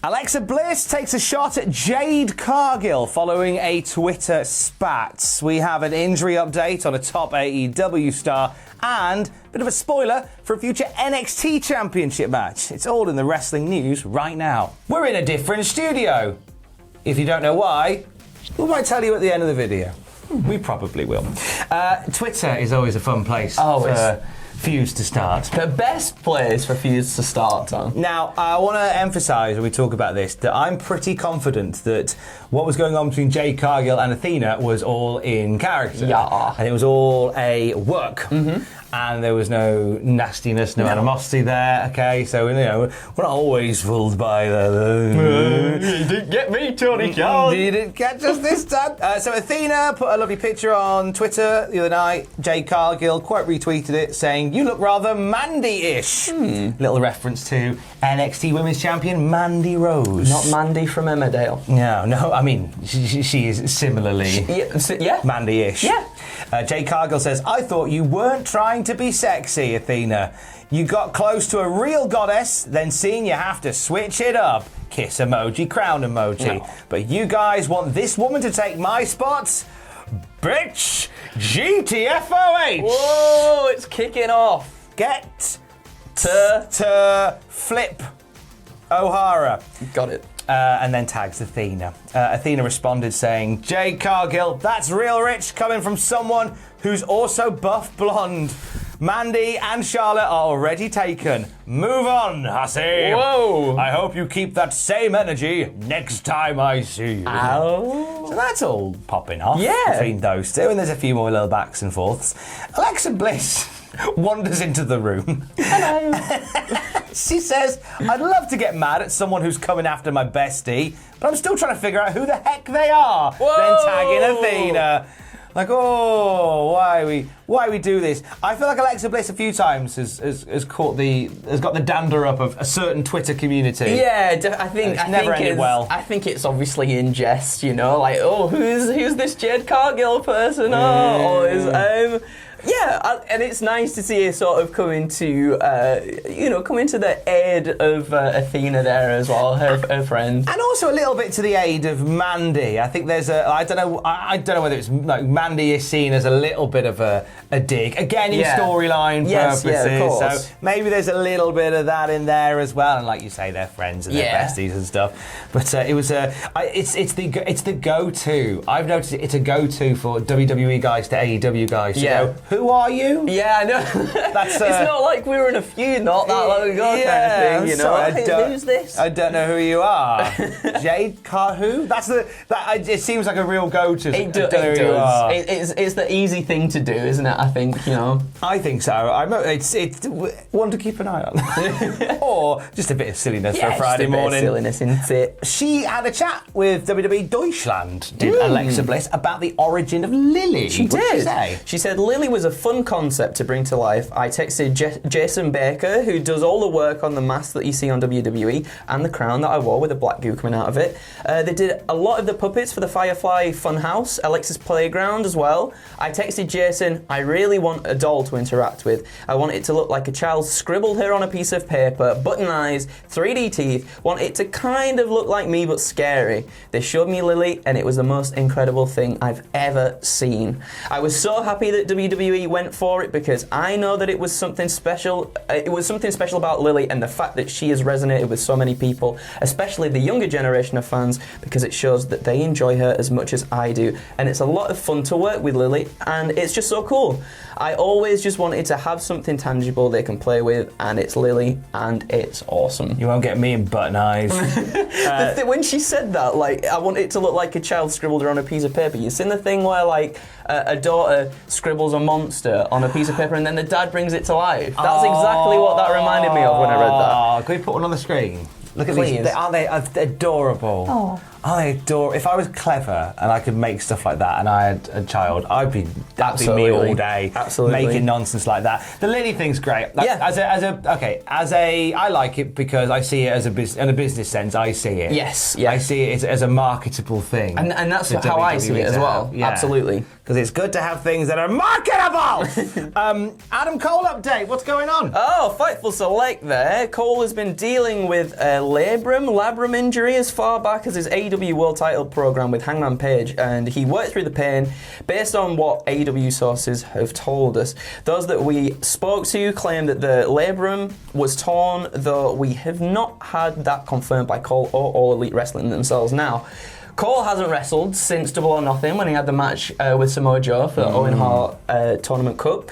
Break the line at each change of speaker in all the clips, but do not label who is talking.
Alexa Bliss takes a shot at Jade Cargill following a Twitter spat. We have an injury update on a top AEW star and a bit of a spoiler for a future NXT championship match. It's all in the wrestling news right now. We're in a different studio. If you don't know why, we might tell you at the end of the video. We probably will. Twitter is always a fun place for feuds to start.
The best place for feuds to start on.
Now, I want to emphasise when we talk about this that I'm pretty confident that what was going on between Jade Cargill and Athena was all in character.
Yeah.
And it was all a work. Mm-hmm. And there was no nastiness, no animosity there, okay? So, you know, we're not always fooled by the...
You didn't get me, Tony Khan.
You didn't catch us this time. So Athena put a lovely picture on Twitter the other night. Jade Cargill quite retweeted it, saying, "You look rather Mandy-ish." Little reference to NXT Women's Champion Mandy Rose.
Not Mandy from Emmerdale.
No, I mean, she is similarly Mandy-ish.
Yeah.
Jade Cargill says, "I thought you weren't trying to be sexy, Athena. You got close to a real goddess, then seen you have to switch it up. Kiss emoji, crown emoji. No. But you guys want this woman to take my spots? Bitch! GTFOH!
Whoa, it's kicking off.
Get to flip O'Hara."
Got it.
And then tags Athena. Athena responded saying, "Jade Cargill, that's real rich coming from someone who's also buff blonde. Mandy and Charlotte are already taken. Move on, hussy.
Whoa.
I hope you keep that same energy next time I see you."
Ow.
So that's all popping off
Yeah.
between those two, and there's a few more little backs and forths. Alexa Bliss wanders into the room.
Hello.
She says, "I'd love to get mad at someone who's coming after my bestie, but I'm still trying to figure out who the heck they are."
Whoa.
Then tagging Athena. Like, why we do this? I feel like Alexa Bliss a few times has got the dander up of a certain Twitter community.
Yeah, I think
never ended well.
I think it's obviously in jest, you know, like, who's this Jade Cargill person? And it's nice to see her sort of come into the aid of Athena there as well, her friend,
and also a little bit to the aid of Mandy. I think there's I don't know whether it's like Mandy is seen as a little bit of a dig again in storyline purposes.
Yeah, of course.
So maybe there's a little bit of that in there as well. And like you say, they're friends and they're besties and stuff. But it was it's the go-to. I've noticed it's a go-to for WWE guys to AEW guys. You know, who are you?
Yeah, I know.
That's
it's not like we were in a feud not that long ago kind of thing, you know.
Sorry,
who's this?
I don't know who you are. Jade who? It seems like a real go-to.
It does. It's the easy thing to do, isn't it? I think, you know.
I think so. It's one to keep an eye on. Or just a bit of silliness for a Friday morning.
Silliness, isn't it?
She had a chat with WWE Deutschland, did Alexa Bliss, about the origin of Lily.
She
What
did.
Did she say?
She said, "Lily was a fun concept to bring to life. I texted Jason Baker, who does all the work on the mask that you see on WWE and the crown that I wore with a black goo coming out of it. They did a lot of the puppets for the Firefly Funhouse, Alexa's Playground as well. I texted Jason, I really want a doll to interact with. I want it to look like a child scribbled her on a piece of paper, button eyes, 3D teeth, want it to kind of look like me but scary. They showed me Lily and it was the most incredible thing I've ever seen. I was so happy that WWE went for it because I know that it was something special. It was something special about Lily and the fact that she has resonated with so many people, especially the younger generation of fans, because it shows that they enjoy her as much as I do. And it's a lot of fun to work with Lily and it's just so cool. I always just wanted to have something tangible they can play with, and it's Lily, and it's awesome."
You won't get me in button eyes.
When she said that, like, I want it to look like a child scribbled her on a piece of paper. You've seen the thing where, like, a daughter scribbles a monster on a piece of paper and then the dad brings it to life? That's exactly what that reminded me of when I read that.
Can we put one on the screen? Look at
Please.
these. Aren't they adorable?
Oh.
I adore. If I was clever and I could make stuff like that, and I had a child, that'd be me all day.
Absolutely.
Making nonsense like that. The Lily thing's great. Like, I like it because I see it as in a business sense. I see it.
Yes. Yeah.
I see it as a marketable thing.
And that's how I see it as well.
Yeah.
Absolutely.
Because it's good to have things that are marketable. Adam Cole update. What's going on?
Oh, Fightful Select there. Cole has been dealing with a labrum injury as far back as his AEW World Title program with Hangman Page, and he worked through the pain based on what AEW sources have told us. Those that we spoke to claim that the labrum was torn, though we have not had that confirmed by Cole or All Elite Wrestling themselves. Now, Cole hasn't wrestled since Double or Nothing when he had the match with Samoa Joe for the Owen Hart Tournament Cup.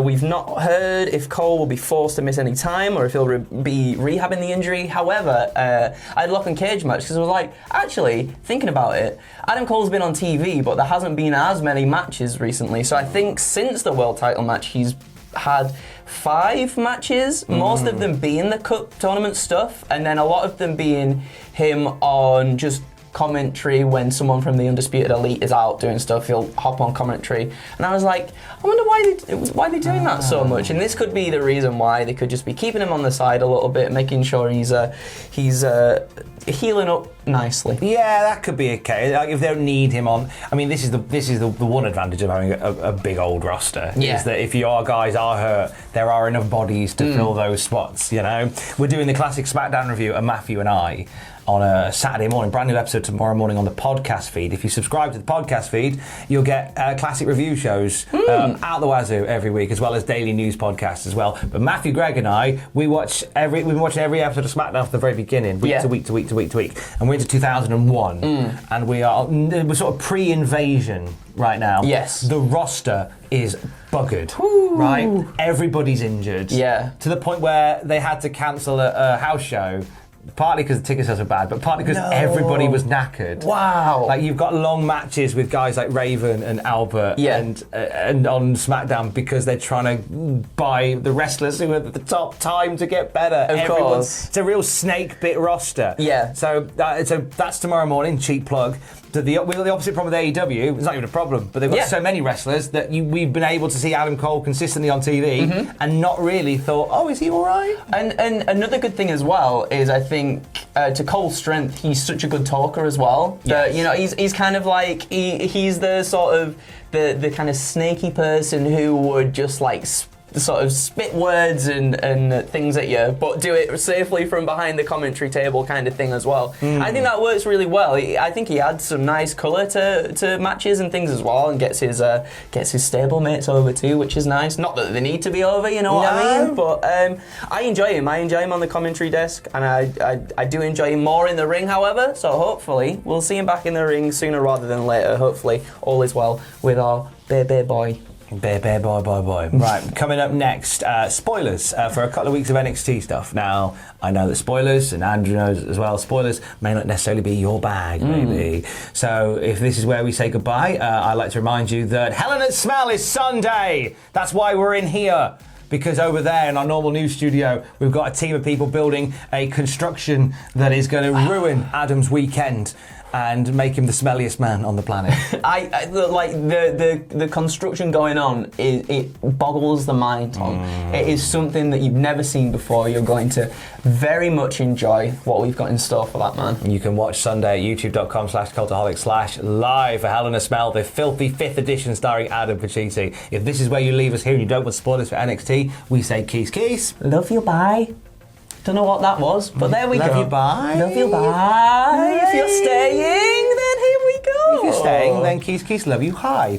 We've not heard if Cole will be forced to miss any time or if he'll be rehabbing the injury. However, I had Lock and Cage match because I was like, actually, thinking about it, Adam Cole's been on TV, but there hasn't been as many matches recently. So I think since the World Title match, he's had 5 matches, most of them being the Cup tournament stuff, and then a lot of them being him on just commentary when someone from the Undisputed Elite is out doing stuff. He'll hop on commentary, and I was like, I wonder why they're doing that so much. And this could be the reason why. They could just be keeping him on the side a little bit, making sure he's healing up nicely.
Yeah, that could be okay. Like if they don't need him on. I mean, this is the one advantage of having a big old roster.
Yeah.
Is that if your guys are hurt, there are enough bodies to fill those spots. You know, we're doing the classic SmackDown review, and Matthew and I, on a Saturday morning, brand new episode tomorrow morning on the podcast feed. If you subscribe to the podcast feed, you'll get classic review shows out the wazoo every week, as well as daily news podcasts as well. But Matthew, Greg, and I, we've been watching every episode of SmackDown from the very beginning, week to week to week to week to week, and we're into 2001, and we're sort of pre-invasion right now.
Yes,
the roster is buggered, right? Everybody's injured.
Yeah,
to the point where they had to cancel a house show. Partly because the ticket sales are bad, but partly because everybody was knackered.
Wow!
Like you've got long matches with guys like Raven and Albert, and on SmackDown because they're trying to buy the wrestlers who are at the top time to get better.
Of course,
it's a real snake bit roster.
Yeah.
So that's tomorrow morning. Cheap plug. The opposite problem with AEW, it's not even a problem, but they've got so many wrestlers that we've been able to see Adam Cole consistently on TV and not really thought, oh, is he all right?
And another good thing as well is I think to Cole's strength, he's such a good talker as well.
Yes.
You know, he's kind of like he's the sort of the kind of snaky person who would just like sort of spit words and things at you, but do it safely from behind the commentary table kind of thing as well. I think that works really well. I think he adds some nice colour to matches and things as well, and gets his stablemates over too, which is nice. Not that they need to be over, you know what I mean? But I enjoy him. I enjoy him on the commentary desk, and I do enjoy him more in the ring, however, so hopefully we'll see him back in the ring sooner rather than later. Hopefully all is well with our baby boy.
Bear, boy. Right, coming up next, spoilers for a couple of weeks of NXT stuff. Now, I know that spoilers, and Andrew knows as well, spoilers may not necessarily be your bag, maybe. So if this is where we say goodbye, I'd like to remind you that Hell in a Smell is Sunday. That's why we're in here. Because over there in our normal news studio, we've got a team of people building a construction that is going to ruin Adam's weekend and make him the smelliest man on the planet.
The construction going on, it boggles the mind, Tom. It is something that you've never seen before. You're going to very much enjoy what we've got in store for that, man.
You can watch Sunday at youtube.com/cultaholic/live for Hell in a Smell, the filthy 5th edition starring Adam Pacitti. If this is where you leave us here and you don't want spoilers for NXT, we say keys.
Love you, bye. Don't know what that was, but there we go.
Love you, bye.
Love you, bye. If you're staying, then here we go.
If you're staying, then keys, love you, hi.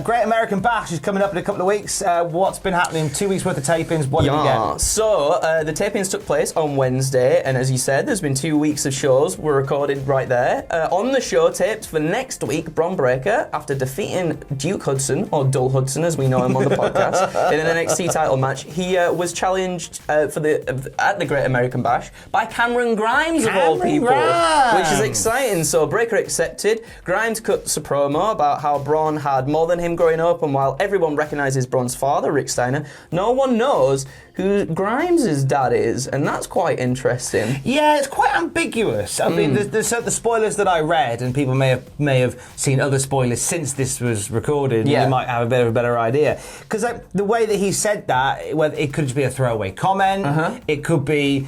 Great American Bash is coming up in a couple of weeks. What's been happening? 2 weeks worth of tapings. What did we get?
So, the tapings took place on Wednesday, and as you said, there's been 2 weeks of shows were recorded right there. On the show taped for next week, Bron Breakker, after defeating Duke Hudson, or Dull Hudson as we know him on the podcast, in an NXT title match, he was challenged at the Great American Bash by Cameron Grimes of all people, which is exciting. So Breakker accepted. Grimes cuts a promo about how Braun had more than him growing up, and while everyone recognises Braun's father, Rick Steiner, no one knows who Grimes' dad is, and that's quite interesting.
Yeah, it's quite ambiguous. I mean, there's the spoilers that I read, and people may have seen other spoilers since this was recorded.
Yeah.
You might have a bit of a better idea, because the way that he said that, whether it could just be a throwaway comment, it could be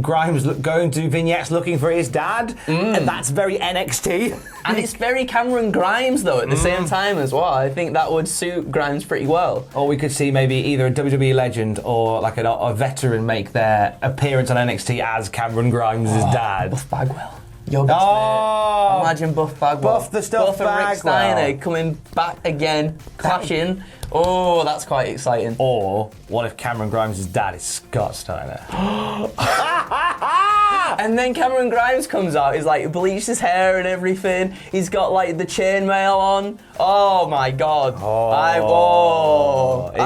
Grimes going to vignettes looking for his dad, and that's very NXT.
And it's very Cameron Grimes, though, at the same time as well. I think that would suit Grimes pretty well.
Or we could see maybe either a WWE legend or like a veteran make their appearance on NXT as Cameron Grimes' dad.
Buff Bagwell. Your best mate. Imagine Buff Bagwell.
Buff the stuff
Buff and Rick
Bagwell.
Steiner coming back again, clashing. Oh, that's quite exciting.
Or what if Cameron Grimes' dad is Scott Steiner?
And then Cameron Grimes comes out, he's like bleached his hair and everything. He's got like the chainmail on. Oh my god. I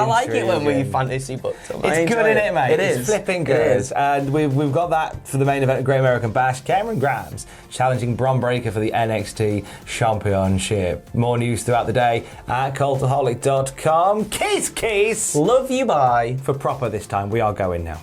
like it when we fantasy book them.
It's good, isn't it, mate?
It
It's
is.
flipping good.
It is.
And we've got that for the main event of Great American Bash. Cameron Grimes challenging Bron Breakker for the NXT Championship. More news throughout the day at cultaholic.com. Kiss, kiss!
Love you, bye.
For proper this time, we are going now.